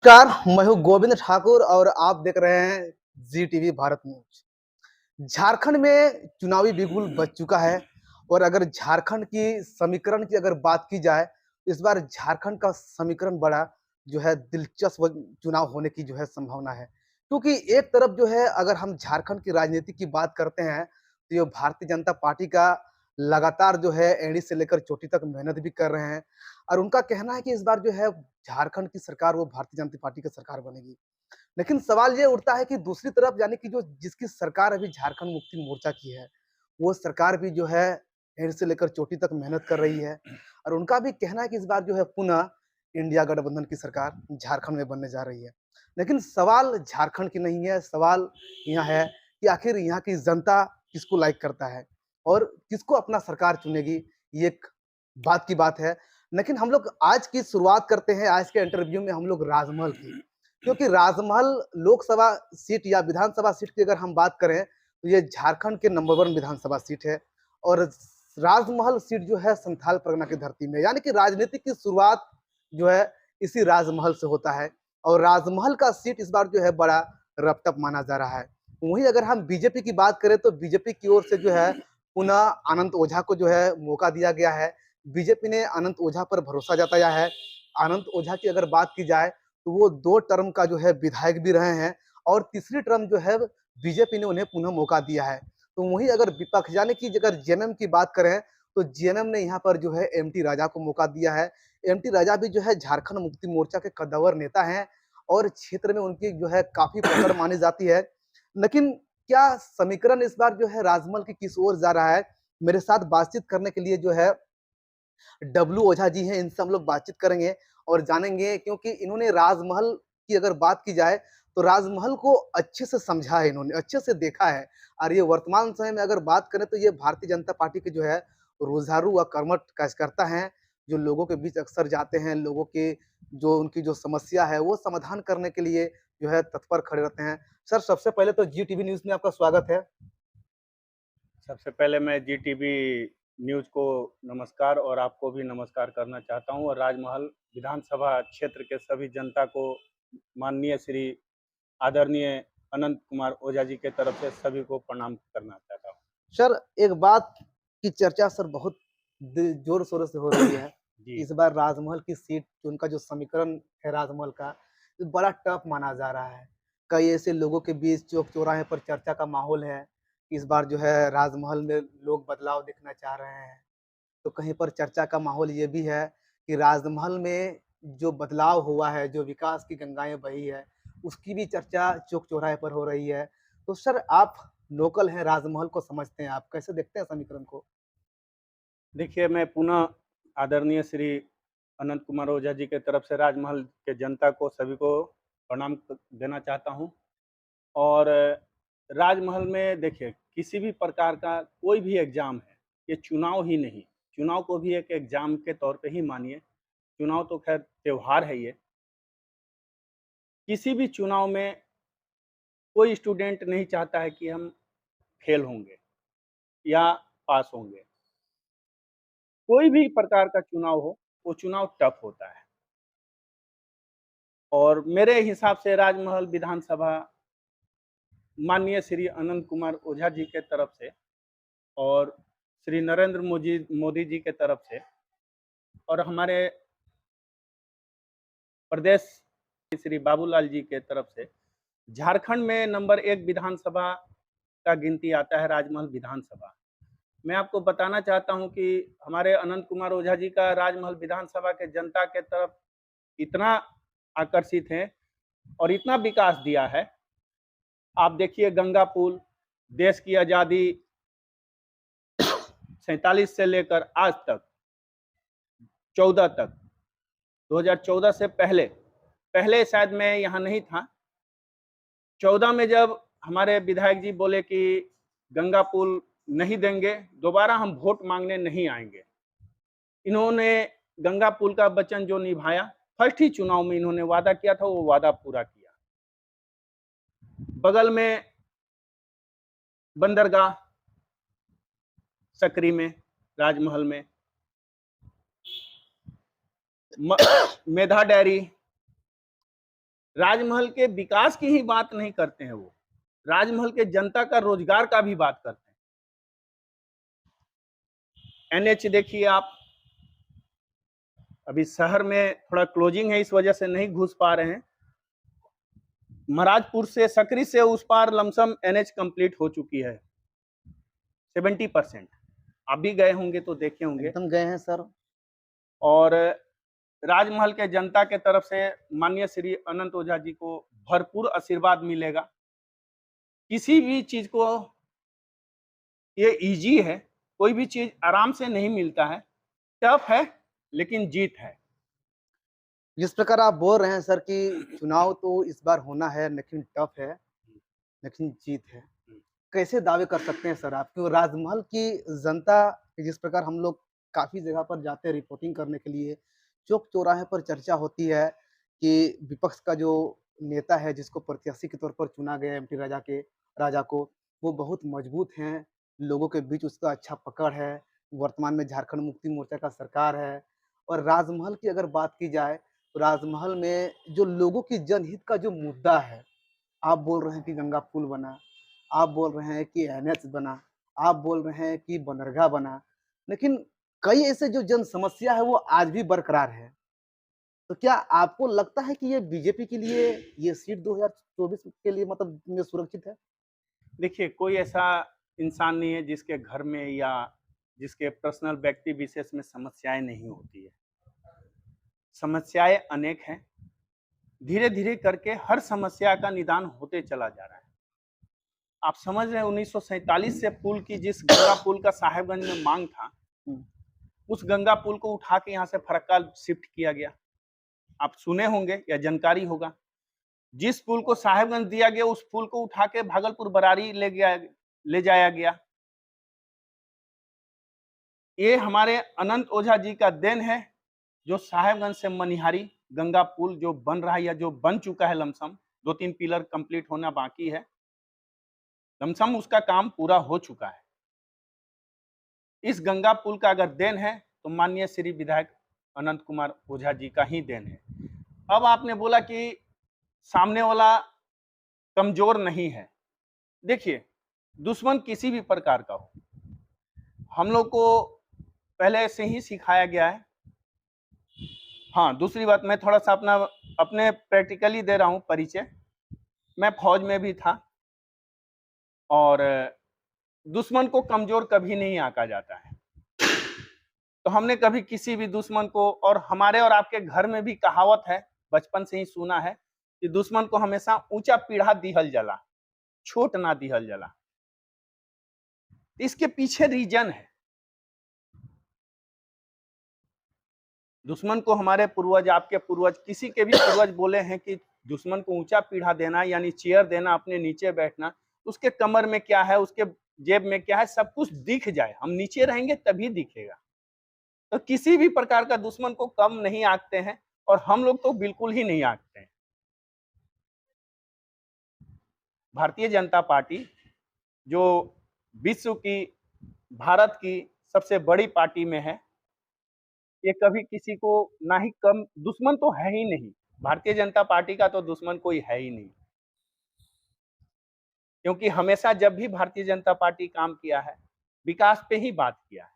नमस्कार, मैं हूँ गोविंद ठाकुर और आप देख रहे हैं जी टीवी भारत न्यूज। झारखंड में चुनावी बिगुल बज चुका है और अगर झारखंड की समीकरण की अगर बात की जाए, तो इस बार झारखंड का समीकरण बड़ा जो है दिलचस्प चुनाव होने की जो है संभावना है। क्योंकि एक तरफ जो है अगर हम झारखंड की राजनीति की बात करते हैं, तो ये भारतीय जनता पार्टी का लगातार जो है एड़ी से लेकर चोटी तक मेहनत भी कर रहे हैं और उनका कहना है कि इस बार जो है झारखंड की सरकार वो भारतीय जनता पार्टी की सरकार बनेगी। लेकिन सवाल ये उठता है कि दूसरी तरफ यानी कि जो जिसकी सरकार अभी झारखंड मुक्ति मोर्चा की है, वो सरकार भी जो है हेड से लेकर चोटी तक मेहनत कर रही है और उनका भी कहना है कि इस बार जो है पुनः इंडिया गठबंधन की सरकार झारखंड में बनने जा रही है। लेकिन सवाल झारखंड की नहीं है, सवाल यहाँ है कि आखिर यहाँ की जनता किसको लाइक करता है और किसको अपना सरकार चुनेगी, ये एक बात की बात है। लेकिन हम लोग आज की शुरुआत करते हैं, आज के इंटरव्यू में हम लोग राजमहल की। क्योंकि राजमहल लोकसभा सीट या विधानसभा सीट की अगर हम बात करें, तो ये झारखंड के नंबर 1 विधानसभा सीट है और राजमहल सीट जो है संथाल परगना की धरती में, यानी कि राजनीति की शुरुआत जो है इसी राजमहल से होता है और राजमहल का सीट इस बार जो है बड़ा रफ्तार माना जा रहा है। वहीं अगर हम बीजेपी की बात करें, तो बीजेपी की ओर से जो है पुनः अनंत ओझा को जो है मौका दिया गया है। बीजेपी ने अनंत ओझा पर भरोसा जताया है। अनंत ओझा की अगर बात की जाए, तो वो 2 टर्म का जो है विधायक भी रहे हैं और तीसरी टर्म जो है बीजेपी ने उन्हें पुनः मौका दिया है। तो वहीं अगर विपक्ष यानी कि अगर जेएमएम की बात करें, तो जेएमएम ने यहाँ पर जो है एमटी राजा को मौका दिया है। एमटी राजा भी जो है झारखंड मुक्ति मोर्चा के कद्दावर नेता हैं और क्षेत्र में उनकी जो है काफ़ी पकड़ मानी जाती है। लेकिन क्या समीकरण इस बार जो है राजमहल की किस ओर जा रहा है? मेरे साथ बातचीत करने के लिए जो है डब्लू ओझा जी हैं, इनसे हम लोग बातचीत करेंगे और जानेंगे क्योंकि इन्होंने राजमहल की अगर बात की जाए, तो राजमहल को अच्छे से समझा है इन्होंने, अच्छे से देखा है और ये वर्तमान समय में अगर बात करें, तो ये भारतीय जनता पार्टी के जो है रुझारू व कर्मठ कार्यकर्ता हैं, जो लोगों के बीच अक्सर जाते हैं, लोगों के जो उनकी जो समस्या है, वो समाधान करने के लिए जो है तत्पर खड़े रहते हैं। सर, सबसे पहले तो जी टीवी न्यूज़ में आपका स्वागत है। सबसे पहले मैं जी टीवी न्यूज़ को नमस्कार और आपको भी नमस्कार करना चाहता हूँ और राजमहल विधानसभा क्षेत्र के सभी जनता को माननीय श्री आदरणीय अनंत कुमार ओझा जी के तरफ से सभी को प्रणाम करना चाहता सर, एक बात की चर्चा सर बहुत जोर-शोर से हो रही है। हूँ। जी, इस बार राजमहल की सीट उनका जो समीकरण है राजमहल का, बड़ा टफ माना जा रहा है। कई ऐसे लोगों के बीच चौक-चौराहे पर चर्चा का माहौल है। इस बार जो है राजमहल में लोग बदलाव देखना चाह रहे हैं। तो कहीं पर चर्चा का माहौल ये भी है कि राजमहल में जो बदलाव हुआ है, जो विकास की गंगाएँ बही है, उसकी भी चर्चा चौक-चौराहे पर हो रही है। तो सर, आप लोकल हैं, राजमहल को समझते हैं आप, कैसे देखते हैं समीकरण को? देखिए मैं पुनः आदरणीय श्री अनंत कुमार ओझा जी के तरफ से राजमहल के जनता को सभी को प्रणाम देना चाहता हूँ और राजमहल में देखिए किसी भी प्रकार का कोई भी एग्ज़ाम है, ये चुनाव ही नहीं, चुनाव को भी एक एग्ज़ाम के तौर पे ही मानिए। चुनाव तो ख़ैर त्योहार है ये। किसी भी चुनाव में कोई स्टूडेंट नहीं चाहता है कि हम फेल होंगे या पास होंगे। कोई भी प्रकार का चुनाव हो, वो चुनाव टफ़ होता है और मेरे हिसाब से राजमहल विधानसभा माननीय श्री अनंत कुमार ओझा जी के तरफ से और श्री नरेंद्र मोदी जी के तरफ से और हमारे प्रदेश श्री बाबूलाल जी के तरफ से झारखंड में नंबर 1 विधानसभा का गिनती आता है राजमहल विधानसभा। मैं आपको बताना चाहता हूं कि हमारे अनंत कुमार ओझा जी का राजमहल विधानसभा के जनता के तरफ इतना आकर्षित है और इतना विकास दिया है। आप देखिए गंगा पुल, देश की आज़ादी 47 से लेकर आज तक 14 तक, 2014 से पहले, पहले शायद मैं यहाँ नहीं था। 14 में जब हमारे विधायक जी बोले कि गंगा पुल नहीं देंगे, दोबारा हम वोट मांगने नहीं आएंगे। इन्होंने गंगा पुल का वचन जो निभाया, फर्स्ट ही चुनाव में इन्होंने वादा किया था, वो वादा पूरा किया। बगल में बंदरगाह सकरी में, राजमहल में मेधा डेयरी राजमहल के विकास की ही बात नहीं करते हैं, वो राजमहल के जनता का रोजगार का भी बात करते हैं। एनएच देखिए आप, अभी शहर में थोड़ा क्लोजिंग है, इस वजह से नहीं घुस पा रहे हैं। महाराजपुर से सकरी से उस पार लमसम एनएच कंप्लीट हो चुकी है 70%। आप भी गए होंगे तो देखे होंगे। एकदम गए हैं सर। और राजमहल के जनता के तरफ से माननीय श्री अनंत ओझा जी को भरपूर आशीर्वाद मिलेगा। किसी भी चीज को ये इजी है, कोई भी चीज आराम से नहीं मिलता है, टफ है लेकिन जीत है। जिस प्रकार आप बोल रहे हैं सर कि चुनाव तो इस बार होना है लेकिन टफ है, लेकिन जीत है। कैसे दावे कर सकते हैं सर आप? क्यों राजमहल की जनता, जिस प्रकार हम लोग काफ़ी जगह पर जाते हैं रिपोर्टिंग करने के लिए, चौक-चौराहे पर चर्चा होती है कि विपक्ष का जो नेता है, जिसको प्रत्याशी के तौर पर चुना गया है एमटी राजा को, वो बहुत मजबूत हैं, लोगों के बीच उसका अच्छा पकड़ है, वर्तमान में झारखंड मुक्ति मोर्चा का सरकार है। और राजमहल की अगर बात की जाए, तो राजमहल में जो लोगों की जनहित का जो मुद्दा है, आप बोल रहे हैं कि गंगा पुल बना, आप बोल रहे हैं कि एनएच बना, आप बोल रहे हैं कि बंदरगाह बना, लेकिन कई ऐसे जो जन समस्या है वो आज भी बरकरार है। तो क्या आपको लगता है कि ये बीजेपी के लिए ये सीट 2024 के लिए मतलब में सुरक्षित है? देखिए, कोई ऐसा इंसान नहीं है जिसके घर में या जिसके पर्सनल व्यक्ति विशेष में समस्याएं नहीं होती है। समस्याएं अनेक हैं, धीरे धीरे करके हर समस्या का निदान होते चला जा रहा है। आप समझ रहे हैं 1947 से पुल की, जिस गंगा पुल का साहेबगंज में मांग था, उस गंगा पुल को उठा के यहाँ से फरक्का शिफ्ट किया गया। आप सुने होंगे या जानकारी होगा। जिस पुल को साहेबगंज दिया गया, उस पुल को उठा के भागलपुर बरारी ले जाया गया। ये हमारे अनंत ओझा जी का देन है, जो साहेबगंज से मनिहारी गंगा पुल जो बन रहा है या जो बन चुका है, लमसम 2-3 पिलर कंप्लीट होना बाकी है, लमसम उसका काम पूरा हो चुका है। इस गंगा पुल का अगर देन है तो माननीय श्री विधायक अनंत कुमार ओझा जी का ही देन है। अब आपने बोला कि सामने वाला कमजोर नहीं है। देखिए, दुश्मन किसी भी प्रकार का हो, हम लोग को पहले से ही सिखाया गया है। हाँ, दूसरी बात, मैं थोड़ा सा अपने प्रैक्टिकली दे रहा हूँ परिचय। मैं फौज में भी था और दुश्मन को कमजोर कभी नहीं आंका जाता है। तो हमने कभी किसी भी दुश्मन को, और हमारे और आपके घर में भी कहावत है, बचपन से ही सुना है कि दुश्मन को हमेशा ऊंचा पीढ़ा दिहल जला, छोट ना दिहल जला। इसके पीछे रीजन है। दुश्मन को हमारे पूर्वज, आपके पूर्वज, किसी के भी पूर्वज बोले हैं कि दुश्मन को ऊंचा पीढ़ा देना यानी चेयर देना, अपने नीचे बैठना। उसके कमर में क्या है, उसके जेब में क्या है, सब कुछ दिख जाए। हम नीचे रहेंगे तभी दिखेगा। तो किसी भी प्रकार का दुश्मन को कम नहीं आंकते हैं, और हम लोग तो बिल्कुल ही नहीं आंकते हैं। भारतीय जनता पार्टी जो विश्व की, भारत की सबसे बड़ी पार्टी में है, ये कभी किसी को ना ही कम, दुश्मन तो है ही नहीं। भारतीय जनता पार्टी का तो दुश्मन कोई है ही नहीं, क्योंकि हमेशा जब भी भारतीय जनता पार्टी काम किया है, विकास पे ही बात किया है।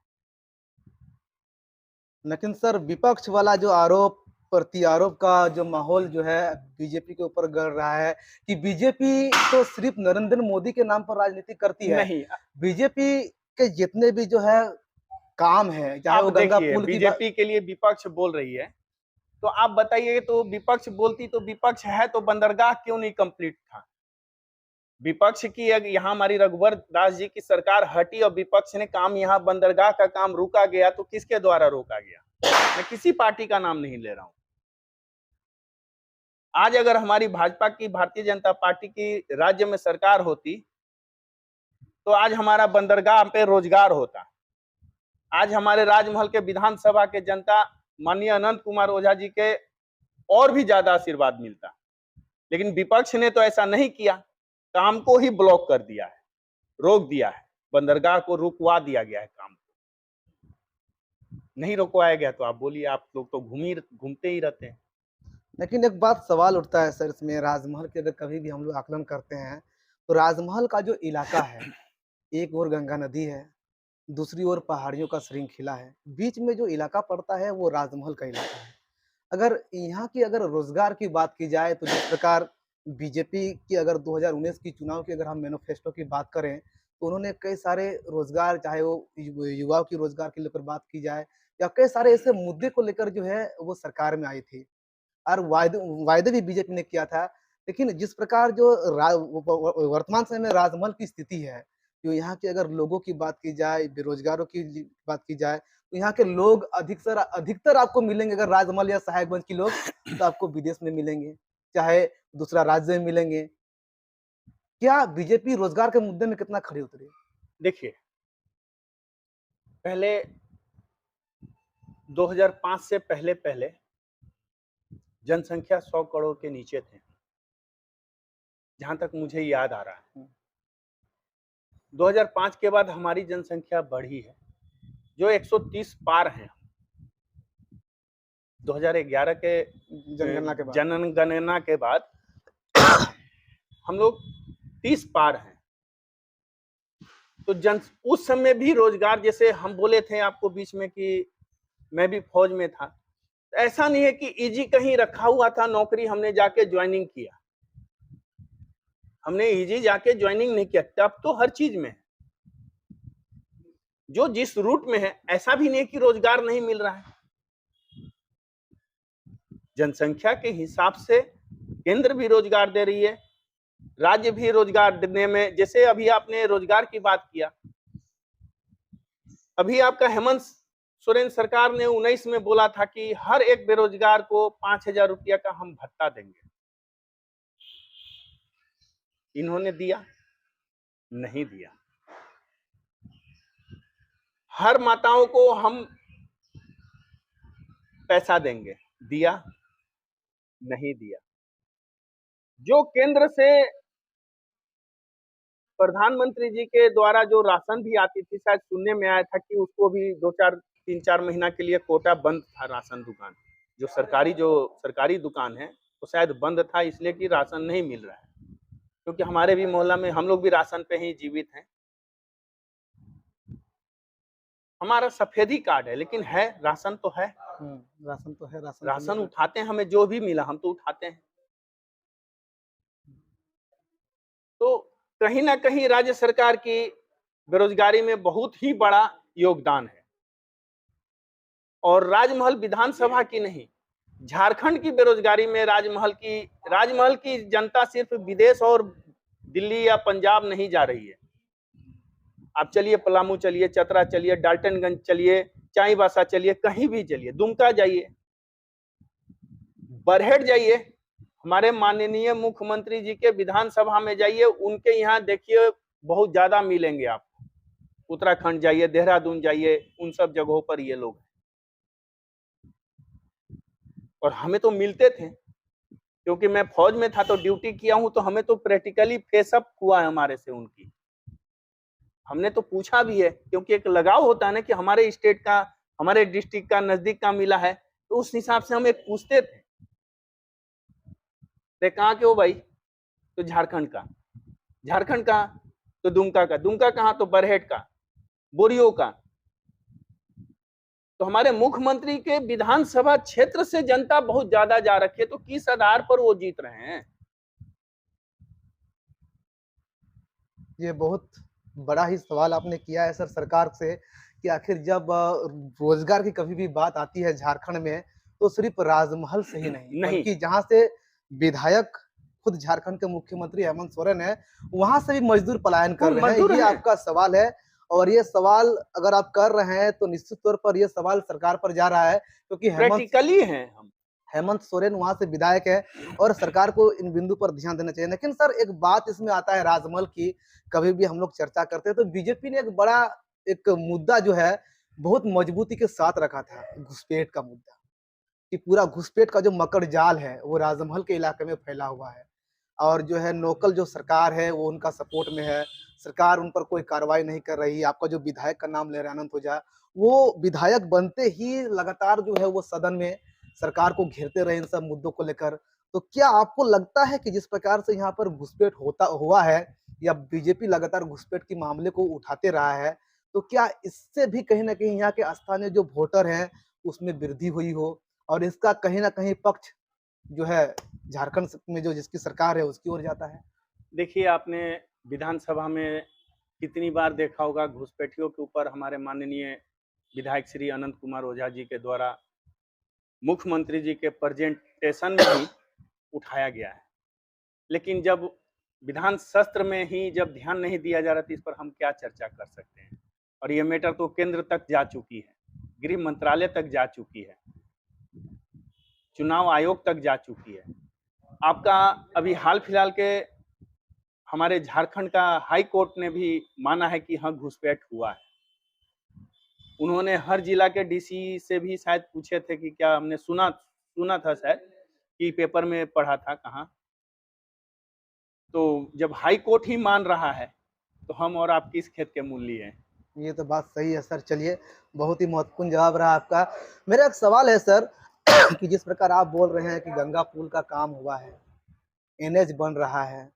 लेकिन सर विपक्ष वाला जो आरोप प्रत्यारोप का जो माहौल जो है बीजेपी के ऊपर गड़ रहा है कि बीजेपी तो सिर्फ नरेंद्र मोदी के नाम पर राजनीति करती है। नहीं, बीजेपी के जितने भी जो है काम है, चाहे आप वो गंगा देखिए, पुल की बीजेपी के लिए विपक्ष बोल रही है, तो आप बताइए, तो विपक्ष बोलती तो विपक्ष है तो बंदरगाह क्यों नहीं कंप्लीट था? विपक्ष की, यहाँ हमारी रघुवर दास जी की सरकार हटी और विपक्ष ने काम, यहाँ बंदरगाह का काम रुका गया, तो किसके द्वारा रोका गया? मैं किसी पार्टी का नाम नहीं ले रहा हूं। आज अगर हमारी भाजपा की, भारतीय जनता पार्टी की राज्य में सरकार होती, तो आज हमारा बंदरगाह पे रोजगार होता। आज हमारे राजमहल के विधानसभा के जनता माननीय अनंत कुमार ओझा जी के और भी ज्यादा आशीर्वाद मिलता। लेकिन विपक्ष ने तो ऐसा नहीं किया, काम को ही ब्लॉक कर दिया है, रोक दिया है, बंदरगाह को रुकवा दिया गया है। काम को नहीं रुकवाया गया तो आप बोलिए, आप लोग तो घूमते ही रहते हैं। लेकिन एक बात सवाल उठता है सर इसमें, राजमहल के अगर कभी भी हम लोग आकलन करते हैं, तो राजमहल का जो इलाका है, एक ओर गंगा नदी है, दूसरी ओर पहाड़ियों का श्रृंखला है, बीच में जो इलाका पड़ता है वो राजमहल का इलाका है। अगर यहाँ की अगर रोज़गार की बात की जाए तो जिस प्रकार बीजेपी की अगर 2019 की चुनाव की अगर हम मैनिफेस्टो की बात करें, तो उन्होंने कई सारे रोज़गार, चाहे वो युवाओं की रोज़गार के लेकर बात की जाए या कई सारे ऐसे मुद्दे को लेकर जो है वो सरकार में आई थी। और वायदे वायदे भी बीजेपी ने किया था। लेकिन जिस प्रकार जो रा व व वर्तमान समय में राजमहल की स्थिति है, जो यहाँ के अगर लोगों की बात की जाए, बेरोज़गारों की बात की जाए, तो यहाँ के लोग अधिकतर आपको मिलेंगे अगर राजमहल या साहेबगंज के लोग, तो आपको विदेश में मिलेंगे, चाहे दूसरा राज्य में मिलेंगे। क्या बीजेपी रोज़गार के मुद्दे में कितना खरी उतरी? देखिए, पहले 2005 से पहले जनसंख्या 100 करोड़ के नीचे थे, जहाँ तक मुझे याद आ रहा है। 2005 के बाद हमारी जनसंख्या बढ़ी है, जो 130 पार है। 2011 के जनगणना के बाद हम लोग 30 पार हैं। तो उस समय भी रोजगार, जैसे हम बोले थे आपको बीच में कि मैं भी फौज में था, तो ऐसा नहीं है कि इजी कहीं रखा हुआ था नौकरी हमने जाके ज्वाइनिंग किया। हमने इजी जाके ज्वाइनिंग नहीं किया, तब तो हर चीज में है। जो जिस रूट में है, ऐसा भी नहीं कि रोजगार नहीं मिल रहा है। जनसंख्या के हिसाब से केंद्र भी रोजगार दे रही है, राज्य भी रोजगार देने में, जैसे अभी आपने रोजगार की बात किया, अभी आपका हेमंत सोरेन सरकार ने 19 में बोला था कि हर एक बेरोजगार को 5,000 रुपया का हम भत्ता देंगे। इन्होंने दिया? नहीं दिया। हर माताओं को हम पैसा देंगे, दिया? नहीं दिया। जो केंद्र से प्रधानमंत्री जी के द्वारा जो राशन भी आती थी, शायद सुनने में आया था कि उसको भी 3-4 महीना के लिए कोटा बंद था। राशन दुकान, जो सरकारी दुकान है, वो शायद बंद था इसलिए कि राशन नहीं मिल रहा है, क्योंकि हमारे भी मोहल्ला में हम लोग भी राशन पे ही जीवित हैं। हमारा सफेदी कार्ड है, लेकिन है राशन तो है। राशन तो है, राशन उठाते हैं, हमें जो भी मिला हम तो उठाते हैं। तो कहीं ना कहीं राज्य सरकार की बेरोजगारी में बहुत ही बड़ा योगदान है। और राजमहल विधानसभा की नहीं, झारखंड की बेरोजगारी में राजमहल की जनता सिर्फ विदेश और दिल्ली या पंजाब नहीं जा रही है। आप चलिए पलामू चलिए, चतरा चलिए, डाल्टनगंज चलिए, चाईबासा चलिए, कहीं भी चलिए, दुमका जाइए, बरहेट जाइए, हमारे माननीय मुख्यमंत्री जी के विधानसभा में जाइए, उनके यहाँ देखिए बहुत ज्यादा मिलेंगे आपको। उत्तराखंड जाइए, देहरादून जाइए, उन सब जगहों पर ये लोग, और हमें तो मिलते थे, क्योंकि मैं फौज में था तो ड्यूटी किया हूं, तो हमें तो प्रैक्टिकली फेसअप हुआ है हमारे से उनकी। हमने तो पूछा भी है, क्योंकि एक लगाव होता है ना कि हमारे स्टेट का, हमारे डिस्ट्रिक्ट का, नजदीक का मिला है, तो उस हिसाब से हम एक पूछते थे, कहाँ के हो भाई? तो झारखंड का। झारखंड का? तो दुमका का। दुमका कहाँ? तो बरहेट का, बोरियो का। तो हमारे मुख्यमंत्री के विधानसभा क्षेत्र से जनता बहुत ज्यादा जा रखी है, तो किस आधार पर वो जीत रहे हैं? ये बहुत बड़ा ही सवाल आपने किया है सर सरकार से, कि आखिर जब रोजगार की कभी भी बात आती है झारखंड में, तो सिर्फ राजमहल से ही नहीं, बल्कि जहां से विधायक खुद झारखंड के मुख्यमंत्री हेमंत सोरेन है, वहां से भी मजदूर पलायन कर रहे हैं। ये आपका सवाल है, और ये सवाल अगर आप कर रहे हैं तो निश्चित तौर पर ये सवाल सरकार पर जा रहा है, क्योंकि हेमंत सोरेन वहां से विधायक है और सरकार को इन बिंदु पर ध्यान देना चाहिए। लेकिन सर एक बात इसमें आता है राजमहल की, कभी भी हम लोग चर्चा करते हैं तो बीजेपी ने एक मुद्दा जो है बहुत मजबूती के साथ रखा था, घुसपैठ का मुद्दा, कि पूरा घुसपैठ का जो मकर जाल है वो राजमहल के इलाके में फैला हुआ है, और जो है लोकल जो सरकार है वो उनका सपोर्ट में है, सरकार उन पर कोई कार्रवाई नहीं कर रही। आपका जो विधायक का नाम ले रहे हैं अनंत ओझा, वो विधायक बनते ही लगातार जो है वो सदन में सरकार को घेरते रहे इन सब मुद्दों को लेकर। तो क्या आपको लगता है कि जिस प्रकार से यहाँ पर घुसपैठ होता हुआ है या बीजेपी लगातार घुसपैठ के मामले को उठाते रहा है, तो क्या इससे भी कहीं न कहीं यहाँ के स्थानीय जो वोटर हैं, उसमें वृद्धि हुई हो और इसका कहीं न कहीं पक्ष जो है झारखंड में जो जिसकी सरकार है उसकी ओर जाता है? देखिए, आपने विधानसभा में कितनी बार देखा होगा घुसपैठियों के ऊपर हमारे माननीय विधायक श्री अनंत कुमार ओझा जी के द्वारा मुख्यमंत्री जी के प्रेजेंटेशन में ही उठाया गया है। लेकिन जब विधान सत्र में ही जब ध्यान नहीं दिया जा रहा था, इस पर हम क्या चर्चा कर सकते हैं। और ये मैटर तो केंद्र तक जा चुकी है, गृह मंत्रालय तक जा चुकी है, चुनाव आयोग तक जा चुकी है। आपका अभी हाल फिलहाल के हमारे झारखंड का हाई कोर्ट ने भी माना है कि हाँ, घुसपैठ हुआ है। उन्होंने हर जिला के डीसी से भी शायद पूछे थे कि क्या हमने सुना था शायद कि पेपर में पढ़ा था कहाँ। तो जब हाई कोर्ट ही मान रहा है तो हम और आप किस खेत के मूल्य हैं। ये तो बात सही है सर। चलिए, बहुत ही महत्वपूर्ण जवाब रहा आपका। मेरा एक सवाल है सर कि जिस प्रकार आप बोल रहे हैं कि गंगा पुल का काम हुआ है, एनएच बन रहा है,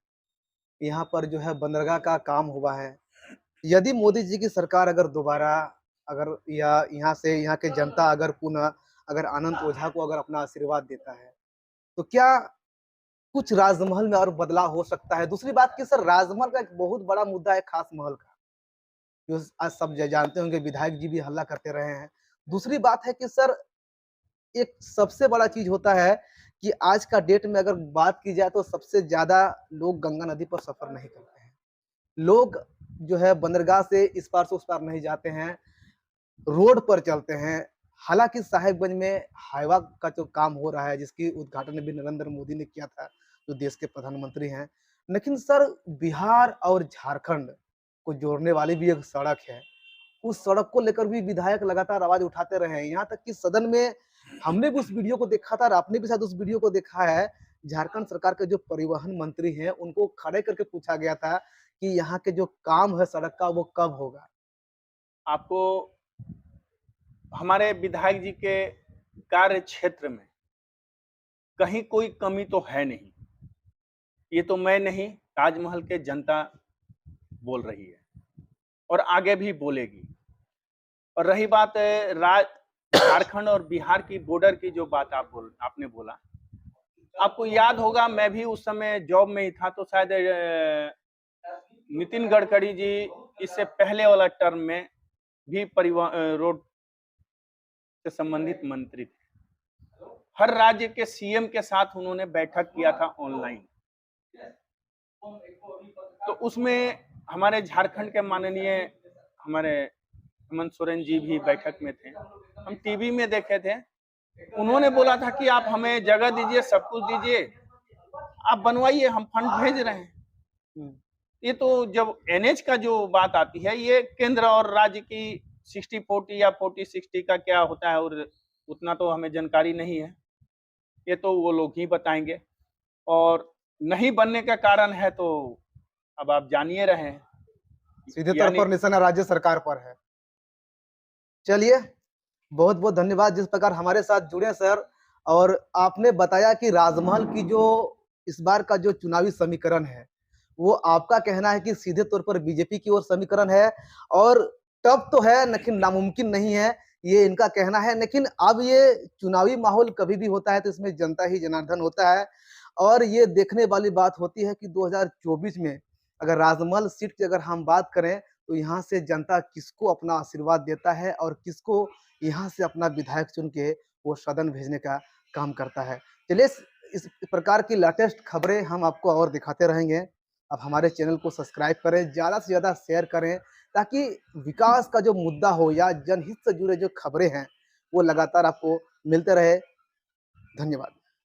यहाँ पर जो है बंदरगाह का काम हुआ है। यदि मोदी जी की सरकार अगर दोबारा अगर या यहाँ से यहाँ के जनता अगर पुनः अगर आनंद ओझा को अगर अपना आशीर्वाद देता है, तो क्या कुछ राजमहल में और बदलाव हो सकता है? दूसरी बात कि सर राजमहल का एक बहुत बड़ा मुद्दा है खास महल का, जो आज सब जानते होंगे, विधायक जी भी हल्ला करते रहे हैं। दूसरी बात है कि सर एक सबसे बड़ा चीज़ होता है कि आज का डेट में अगर बात की जाए तो सबसे ज़्यादा लोग गंगा नदी पर सफ़र नहीं करते हैं। लोग जो है बंदरगाह से इस पार से उस पार नहीं जाते हैं, रोड पर चलते हैं। हालाँकि साहिबगंज में हाईवा का जो काम हो रहा है, जिसकी उद्घाटन भी नरेंद्र मोदी ने किया था, जो देश के प्रधानमंत्री हैं। लेकिन सर बिहार और झारखंड को जोड़ने वाली भी एक सड़क है। उस सड़क को लेकर भी विधायक लगातार आवाज़ उठाते रहे हैं। यहाँ तक कि सदन में हमने भी उस वीडियो को देखा था और आपने भी शायद उस वीडियो को देखा है। झारखंड सरकार के जो परिवहन मंत्री हैं, उनको खड़े करके पूछा गया था कि यहाँ के जो काम है सड़क का, वो कब होगा? आपको हमारे विधायक जी के कार्य क्षेत्र में कहीं कोई कमी तो है नहीं। ये तो मैं नहीं, ताजमहल के जनता बोल रही है और आगे भी बोलेगी। और रही बात झारखंड और बिहार की बॉर्डर की जो बात आपने बोला, आपको याद होगा मैं भी उस समय जॉब में ही था, तो शायद नितिन गडकरी जी इससे पहले वाला टर्म में भी परिवहन रोड से संबंधित मंत्री थे। हर राज्य के सीएम के साथ उन्होंने बैठक किया था ऑनलाइन। तो उसमें हमारे झारखंड के माननीय हमारे हेमंत सोरेन जी भी बैठक में थे। हम टीवी में देखे थे। उन्होंने बोला था कि आप हमें जगह दीजिए, सब कुछ दीजिए, आप बनवाइए, हम फंड भेज रहे हैं। ये तो जब एनएच का जो बात आती है, ये केंद्र और राज्य की 60-40 या 40-60 का क्या होता है, और उतना तो हमें जानकारी नहीं है। ये तो वो लोग ही बताएंगे। और नहीं बनने का कारण है तो अब आप जानिए रहे हैं। सीधे तौर पर निशाना राज्य सरकार पर है। चलिए, बहुत-बहुत धन्यवाद जिस प्रकार हमारे साथ जुड़े सर, और आपने बताया कि राजमहल की जो इस बार का जो चुनावी समीकरण है, वो आपका कहना है कि सीधे तौर पर बीजेपी की ओर समीकरण है और टफ तो है लेकिन नामुमकिन नहीं है, ये इनका कहना है। लेकिन अब ये चुनावी माहौल कभी भी होता है तो इसमें जनता ही जनार्दन होता है और ये देखने वाली बात होती है कि 2024 में अगर राजमहल सीट की अगर हम बात करें तो यहाँ से जनता किसको अपना आशीर्वाद देता है और किसको यहाँ से अपना विधायक चुन के वो सदन भेजने का काम करता है। चलिए, इस प्रकार की लेटेस्ट खबरें हम आपको और दिखाते रहेंगे। आप हमारे चैनल को सब्सक्राइब करें, ज़्यादा से ज़्यादा शेयर करें ताकि विकास का जो मुद्दा हो या जनहित से जुड़े जो खबरें हैं, वो लगातार आपको मिलते रहे। धन्यवाद।